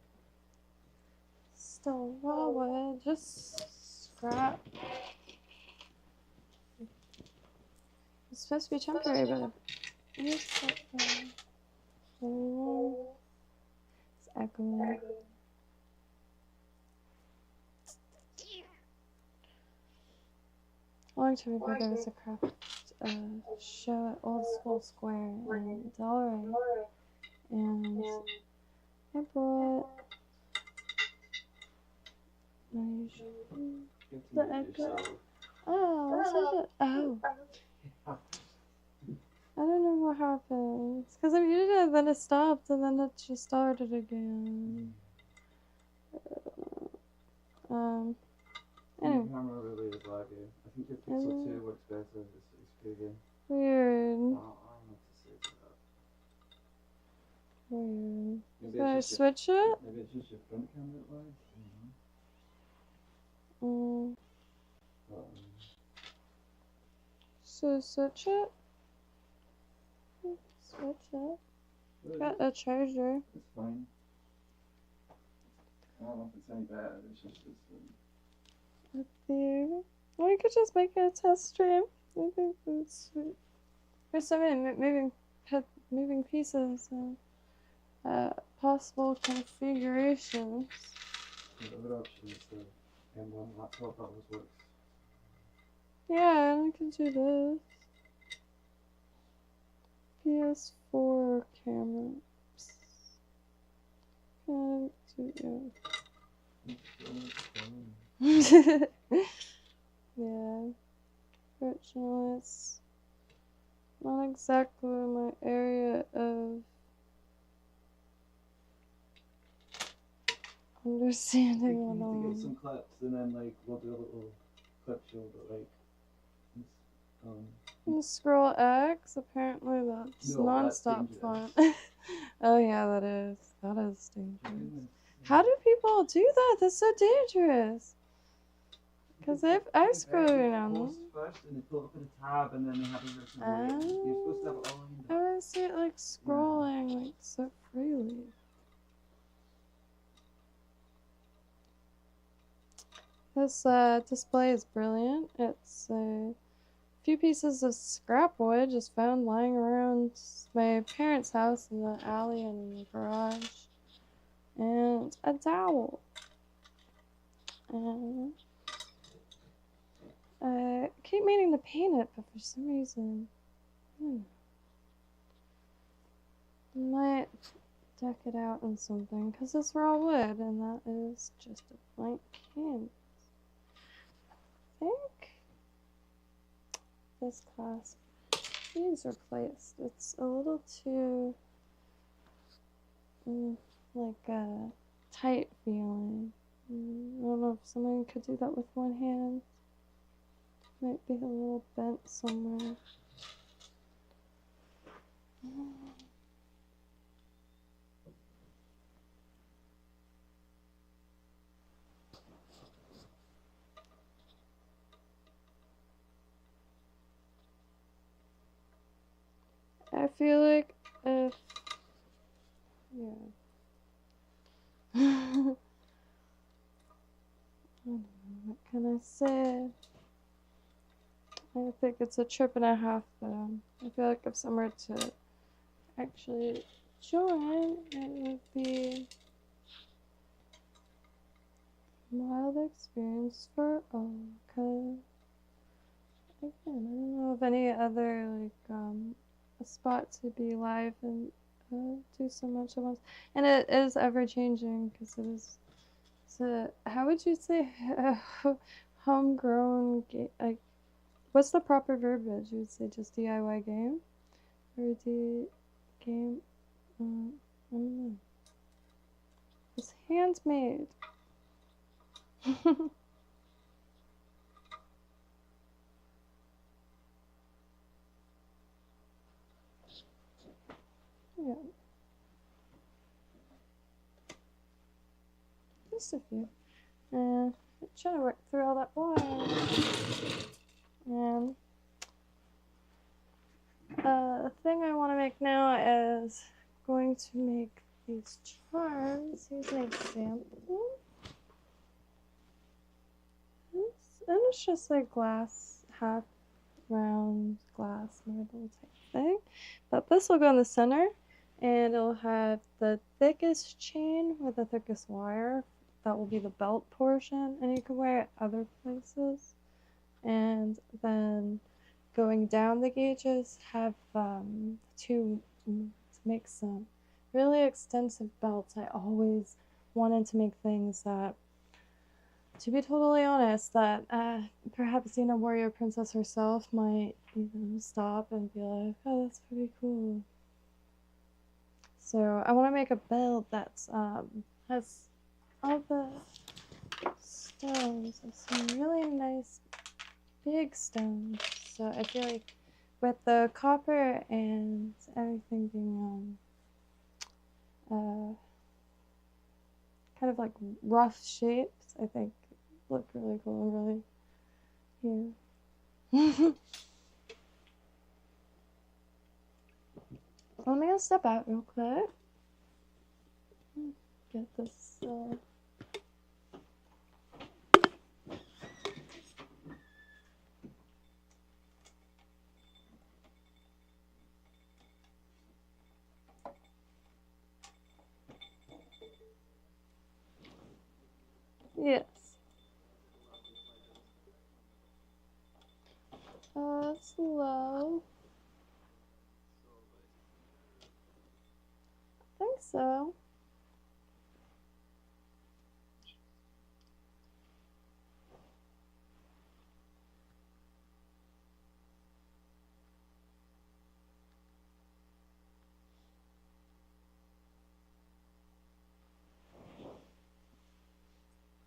still raw wood, just scrap. It's supposed to be temporary, but it's echoing. A long time ago, there was a craft show at Old School Square in Delray, and I brought my the echo. Oh, what's it? Oh. I don't know what happened. Because I muted it, then it stopped, and then it just started again. Anyway. Your camera really is laggy. I think your Pixel 2 works better. It's squeaky. Weird. I don't know what to say to that. Weird. Maybe Can I it's just switch it? Maybe it's just your front camera that lags. So switch it? Switch it. Got a charger. It's fine. I don't know if it's any better. It's just Up there. Or we could just make it a test stream. I think that's sweet. There's so many moving pieces and possible configurations. the other option is the M1 laptop that always works. Yeah, I can do this. PS4 camera. Can do yeah. Fortunately, it's not exactly my area of understanding You at need to all. get some clips and then like we'll do a little clip show, but like Scroll X, apparently that's no, non-stop that's fun. Oh yeah, that is dangerous. How do people do that? That's so dangerous. Because I've scrolled around them. First and they pull up in a tab and then they have a version. You're supposed to have it all in I want to see it like scrolling like so freely. This display is brilliant. It's a few pieces of scrap wood just found lying around my parents' house in the alley and the garage, and a dowel. And I keep meaning to paint it, but for some reason, I might deck it out in something because it's raw wood, and that is just a blank canvas. I think this clasp needs replaced. It's a little too like a tight feeling. I don't know if someone could do that with one hand. Might be a little bent somewhere. I feel like if I don't know, what can I say? I think it's a trip and a half, but I feel like if someone were to actually join, it would be a wild experience for all. Cause again, I don't know of any other like a spot to be live and do so much at once, and it is ever changing because it is. So how would you say homegrown game? Like, what's the proper verbiage? You would say just DIY game, or game? I don't know. It's handmade. Yeah. Just a few. And trying to work through all that wire. And the thing I want to make now is going to make these charms. Here's an example. And it's just like glass, half round glass marble type thing. But this will go in the center, and it'll have the thickest chain with the thickest wire. That will be the belt portion, and you can wear it other places. And then going down the gauges have to make some really extensive belts. I always wanted to make things that, to be totally honest, that perhaps Warrior Princess herself might stop and be like, oh, that's pretty cool. So I want to make a belt that's has all the stones, some really nice big stones. So I feel like with the copper and everything being kind of like rough shapes, I think look really cool and really, yeah. Let me go step out real quick. Get this. Yes. It's low. I think so.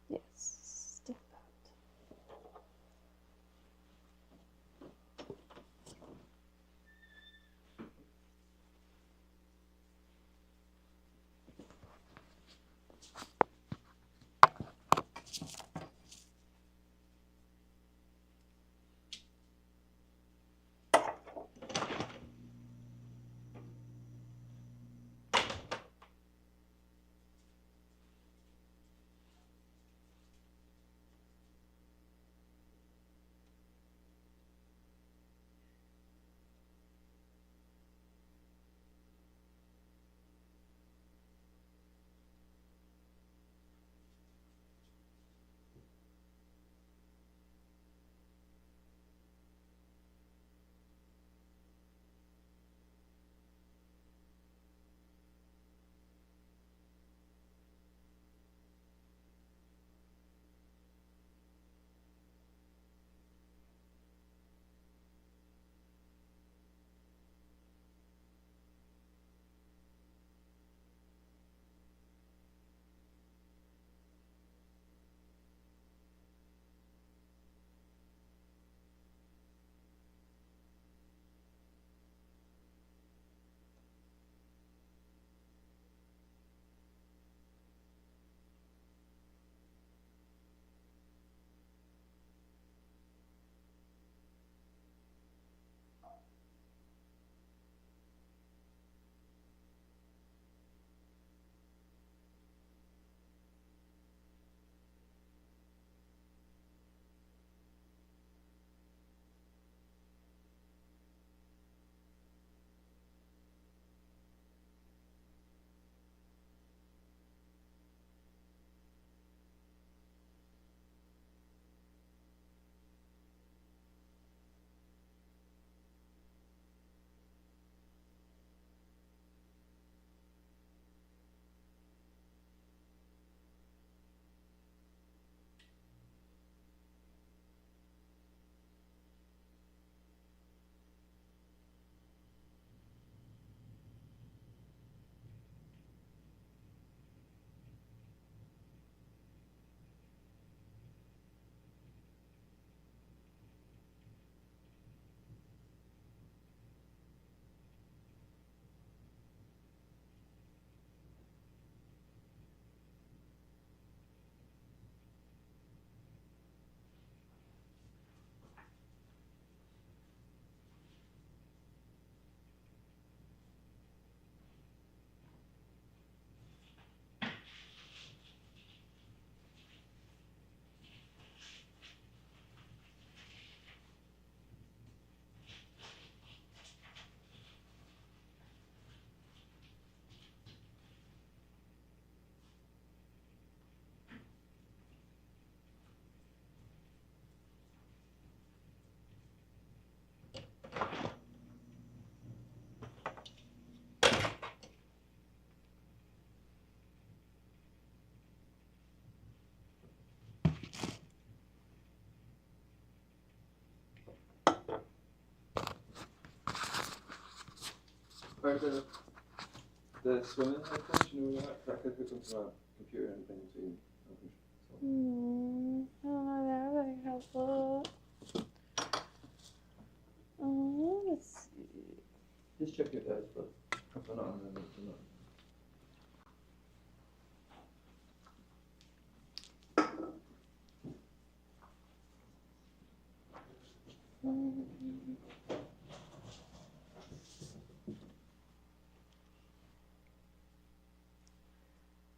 Yes. Step out. part of the swimming headphones, you know that? I could hook them to a computer and things so you I don't know, that would be helpful. Let's see. just check your guys, but they're not on the notes, they're not.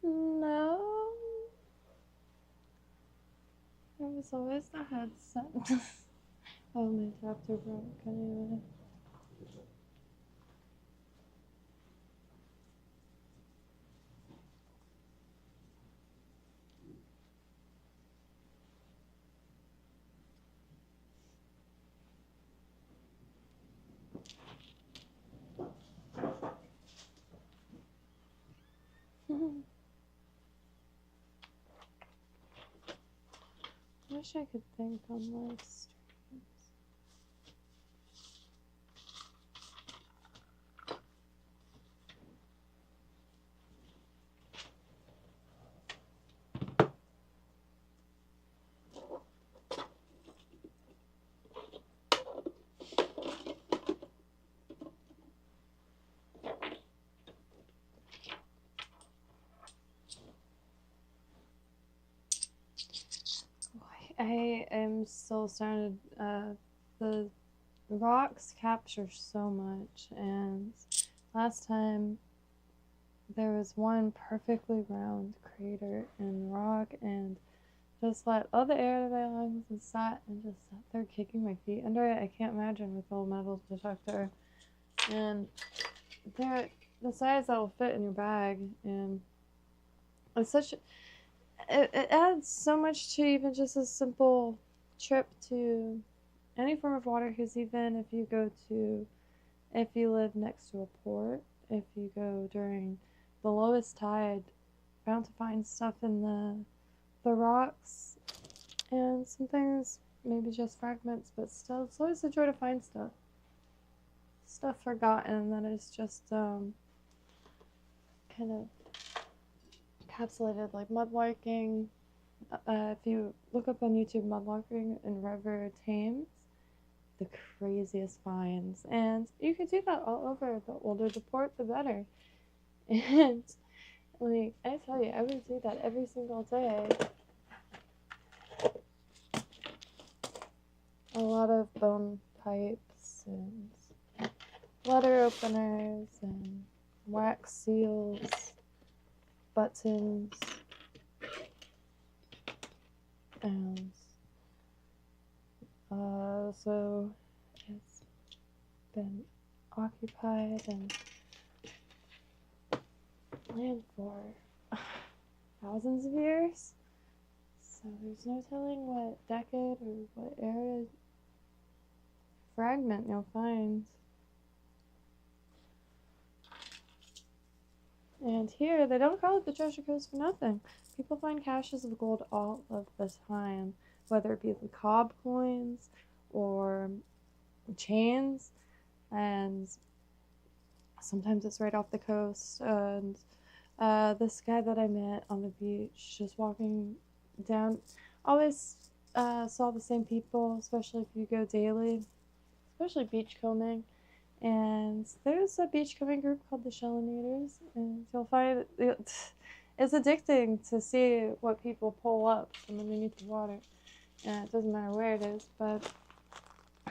No. There was always the headset. Oh, my adapter broke anyway. I wish I could think on live streams. I am still started. The rocks capture so much, and last time there was one perfectly round crater in rock, and just let all the air out of my lungs and sat there kicking my feet under it. I can't imagine with a metal detector, and they're the size that will fit in your bag, and it's such. It adds so much to even just a simple trip to any form of water, because even if you live next to a port, if you go during the lowest tide, bound to find stuff in the rocks, and some things maybe just fragments, but still it's always a joy to find stuff forgotten that is just kind of encapsulated, like mudlarking. If you look up on YouTube mudlarking in River Thames, the craziest finds, and you could do that all over. The older the port, the better. And like I tell you, I would do that every single day. A lot of bone pipes and letter openers and wax seals, buttons, and so it's been occupied and planned for thousands of years. So there's no telling what decade or what era fragment you'll find. And here, they don't call it the treasure coast for nothing. People find caches of gold all of the time, whether it be the cob coins or chains, and sometimes it's right off the coast. And this guy that I met on the beach, just walking down, always saw the same people, especially if you go daily, especially beachcombing. And there's a beachcombing group called the Shellinators, and you'll find it's addicting to see what people pull up from underneath the water. And it doesn't matter where it is, but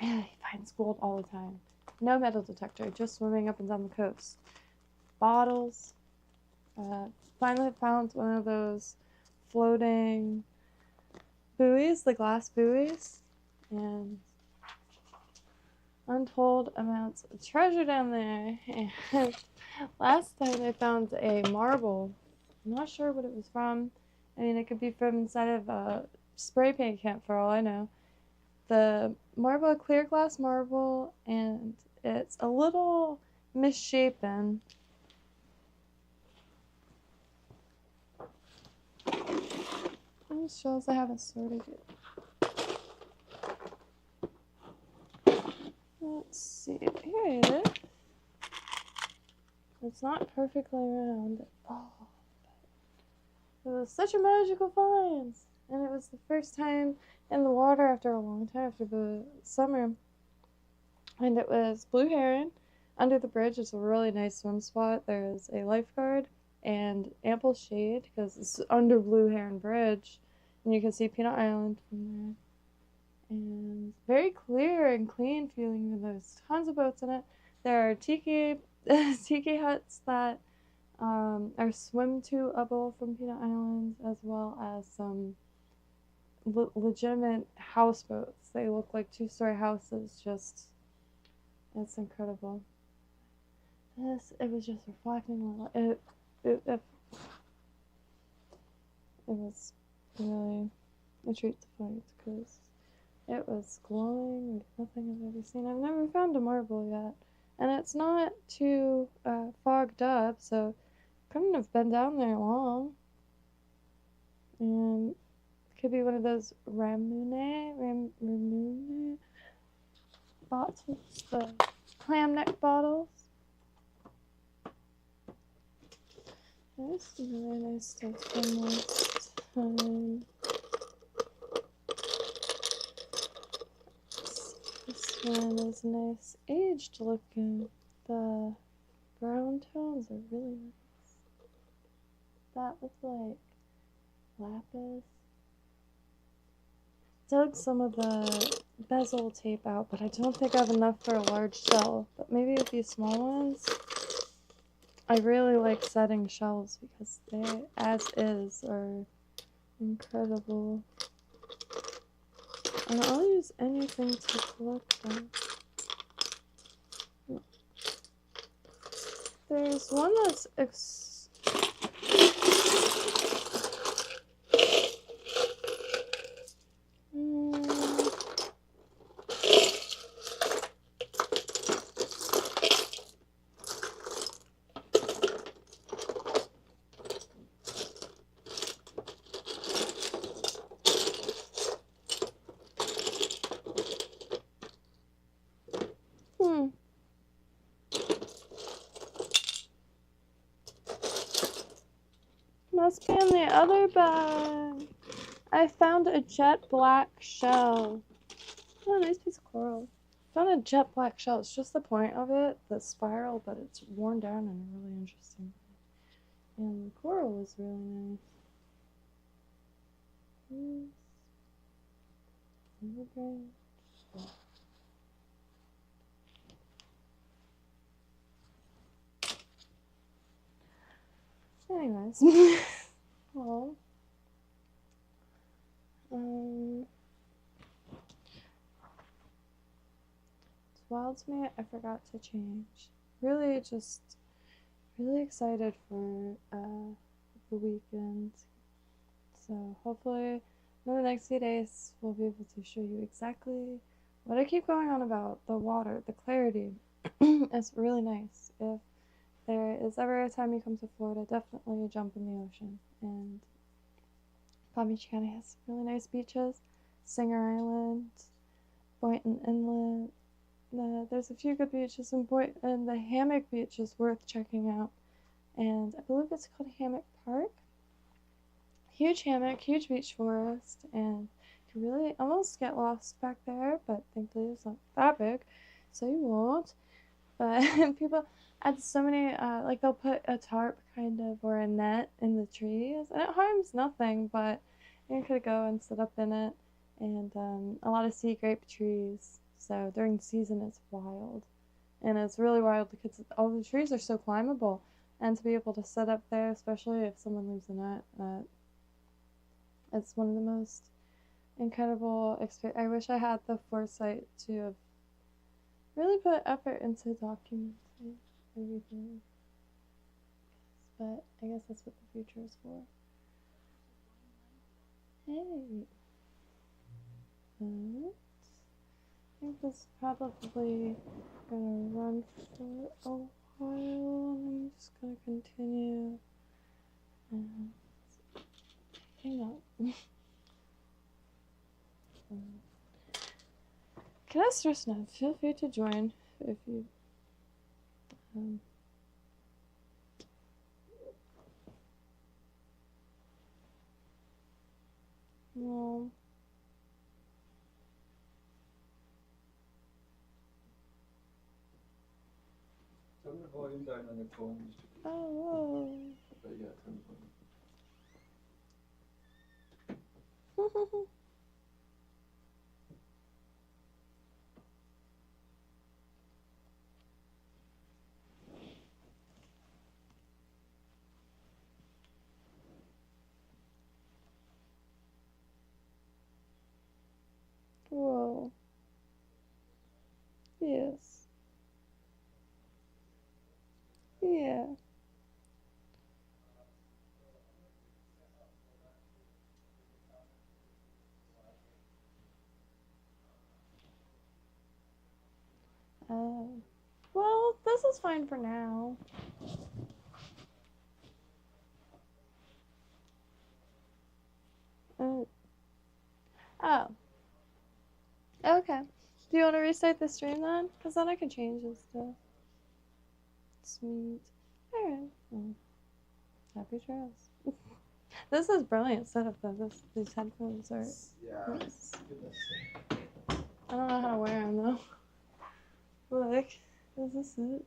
yeah, he finds gold all the time. No metal detector, just swimming up and down the coast. Bottles. Finally found one of those floating buoys, the glass buoys, and untold amounts of treasure down there. And last time I found a marble. I'm not sure what it was from. I mean, it could be from inside of a spray paint can for all I know. The marble, clear glass marble, and it's a little misshapen. These shells I haven't sorted yet. Let's see. Here it is. It's not perfectly round. Oh, it was such a magical find. And it was the first time in the water after a long time, after the summer. And it was blue heron. Under the bridge is a really nice swim spot. There's a lifeguard and ample shade because it's under Blue Heron Bridge. And you can see Peanut Island from there. And very clear and clean feeling. And there's tons of boats in it. There are tiki huts that are swim to-able from Peanut Island, as well as some legitimate houseboats. They look like two-story houses. It's incredible. It was just reflecting. It was really a treat to find because it was glowing like nothing I've ever seen. I've never found a marble yet, and it's not too fogged up, so couldn't have been down there long. And it could be one of those Ramune bottles, the clam neck bottles. There's some really nice stuff from this time. This one is nice, aged looking. The brown tones are really nice. That looks like lapis. Dug some of the bezel tape out, but I don't think I have enough for a large shell. But maybe a few small ones. I really like setting shells because they, as is, are incredible. And I'll use anything to collect them. There's one that's must be in the other bag. I found a jet black shell. Oh, nice piece of coral. Found a jet black shell. It's just the point of it, the spiral, but it's worn down in a really interesting way. And the coral was really nice. Anyways, well, it's wild to me. I forgot to change. Really, just really excited for the weekend. So hopefully, in the next few days, we'll be able to show you exactly what I keep going on about. The water, the clarity. It's really nice. If there is ever a time you come to Florida, definitely jump in the ocean. And Palm Beach County has really nice beaches. Singer Island, Boynton Inlet. There's a few good beaches in Boynton, and the Hammock Beach is worth checking out. And I believe it's called Hammock Park. Huge hammock, huge beach forest, and you can really almost get lost back there, but thankfully it's not that big, so you won't. But people add so many, like they'll put a tarp kind of or a net in the trees, and it harms nothing, but you could go and sit up in it. And a lot of sea grape trees, so during the season it's wild. And it's really wild because all the trees are so climbable, and to be able to sit up there, especially if someone leaves a net, it's one of the most incredible experiences. I wish I had the foresight to have really put effort into documenting everything. But I guess that's what the future is for. Hey. But I think this is probably gonna run for a while, and I'm just gonna continue. And hang on. Can I stress now? Feel free to join if you No. Turn the volume down on your phone. Oh. But yeah, turn the Whoa. Whoa. Yes. Yeah. Well, this is fine for now. Oh. Okay. Do you want to restart the stream then? Because then I can change this stuff. Sweet. Alright. Well, happy trails. This is brilliant setup though. These headphones are. Yeah. Nice. Goodness. I don't know how to wear them though. Look, is this it?